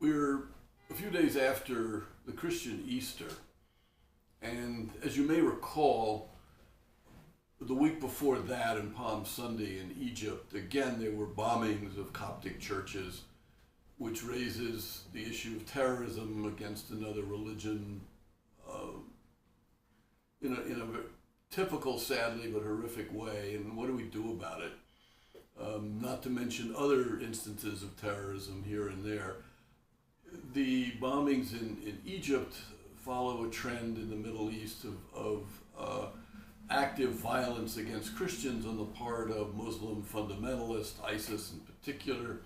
We're a few days after the Christian Easter, and as you may recall, the week before that in Palm Sunday in Egypt, again there were bombings of Coptic churches, which raises the issue of terrorism against another religion in a typical, sadly, but horrific way. And what do we do about it? Not to mention other instances of terrorism here and there. The bombings in Egypt follow a trend in the Middle East of active violence against Christians on the part of Muslim fundamentalists, ISIS in particular.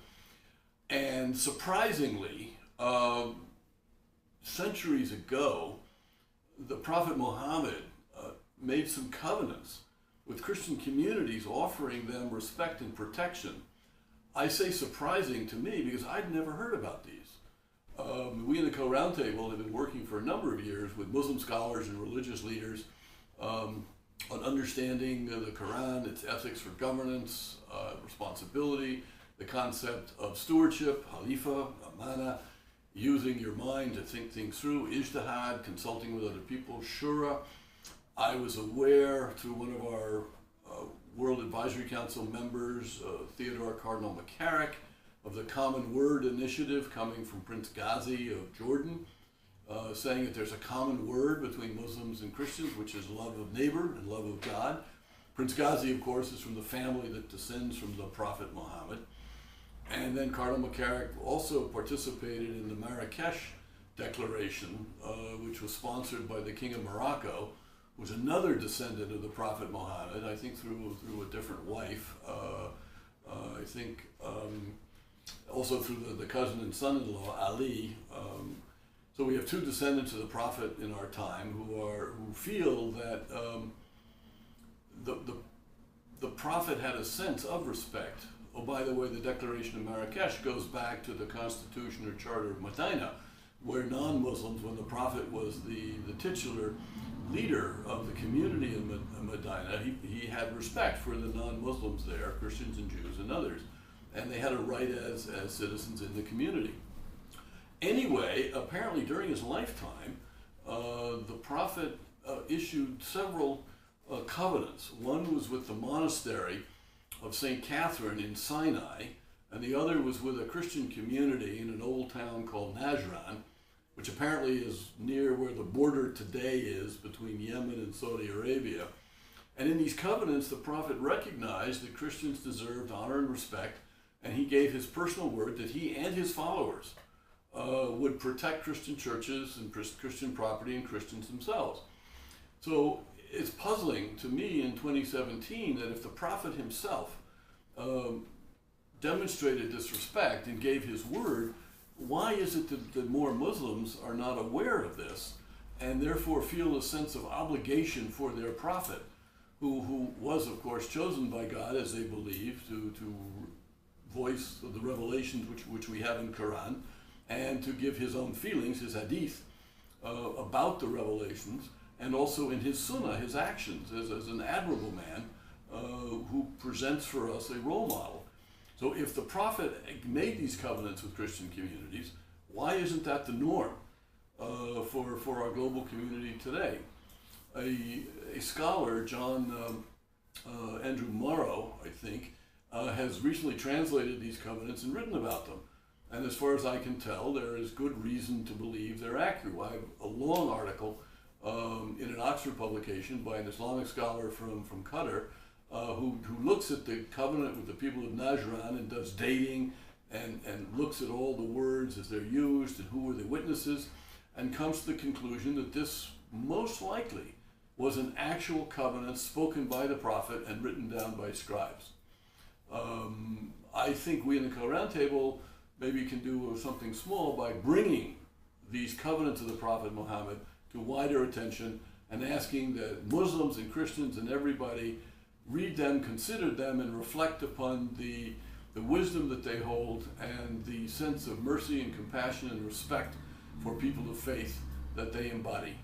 And surprisingly, centuries ago, the Prophet Muhammad made some covenants with Christian communities offering them respect and protection. I say surprising to me because I'd never heard about these. We in the Caux Round Table have been working for a number of years with Muslim scholars and religious leaders on understanding the Quran, its ethics for governance, responsibility, the concept of stewardship, halifa, amana, using your mind to think things through, ijtihad, consulting with other people, shura. I was aware through one of our World Advisory Council members, Theodore Cardinal McCarrick, of the Common Word initiative coming from Prince Ghazi of Jordan, saying that there's a common word between Muslims and Christians, which is love of neighbor and love of God. Prince Ghazi, of course, is from the family that descends from the Prophet Muhammad. And then Cardinal McCarrick also participated in the Marrakesh Declaration, which was sponsored by the King of Morocco, who was another descendant of the Prophet Muhammad, I think through a different wife. I think also through the cousin and son-in-law, Ali. So we have two descendants of the Prophet in our time who feel that the Prophet had a sense of respect. Oh, by the way, the Declaration of Marrakesh goes back to the Constitution or Charter of Medina, where non-Muslims, when the Prophet was the titular leader of the community in Medina, he had respect for the non-Muslims there, Christians and Jews and others, and they had a right as citizens in the community. Anyway, apparently during his lifetime, the Prophet issued several covenants. One was with the monastery of St. Catherine in Sinai, and the other was with a Christian community in an old town called Najran, which apparently is near where the border today is between Yemen and Saudi Arabia. And in these covenants, the Prophet recognized that Christians deserved honor and respect, and he gave his personal word that he and his followers would protect Christian churches and Christian property and Christians themselves. So it's puzzling to me in 2017 that if the Prophet himself demonstrated this respect and gave his word, why is it that more Muslims are not aware of this and therefore feel a sense of obligation for their Prophet, who was, of course, chosen by God, as they believe, to voice the revelations which we have in Quran, and to give his own feelings, his hadith, about the revelations, and also in his sunnah, his actions, as an admirable man who presents for us a role model. So if the Prophet made these covenants with Christian communities, why isn't that the norm for our global community today? A scholar, John Andrew Morrow, I think, has recently translated these covenants and written about them. And as far as I can tell, there is good reason to believe they're accurate. I have a long article in an Oxford publication by an Islamic scholar from Qatar who looks at the covenant with the people of Najran and does dating and looks at all the words as they're used and who were the witnesses, and comes to the conclusion that this most likely was an actual covenant spoken by the Prophet and written down by scribes. I think we in the Caux Round Table maybe can do something small by bringing these covenants of the Prophet Muhammad to wider attention and asking that Muslims and Christians and everybody read them, consider them, and reflect upon the wisdom that they hold and the sense of mercy and compassion and respect for people of faith that they embody.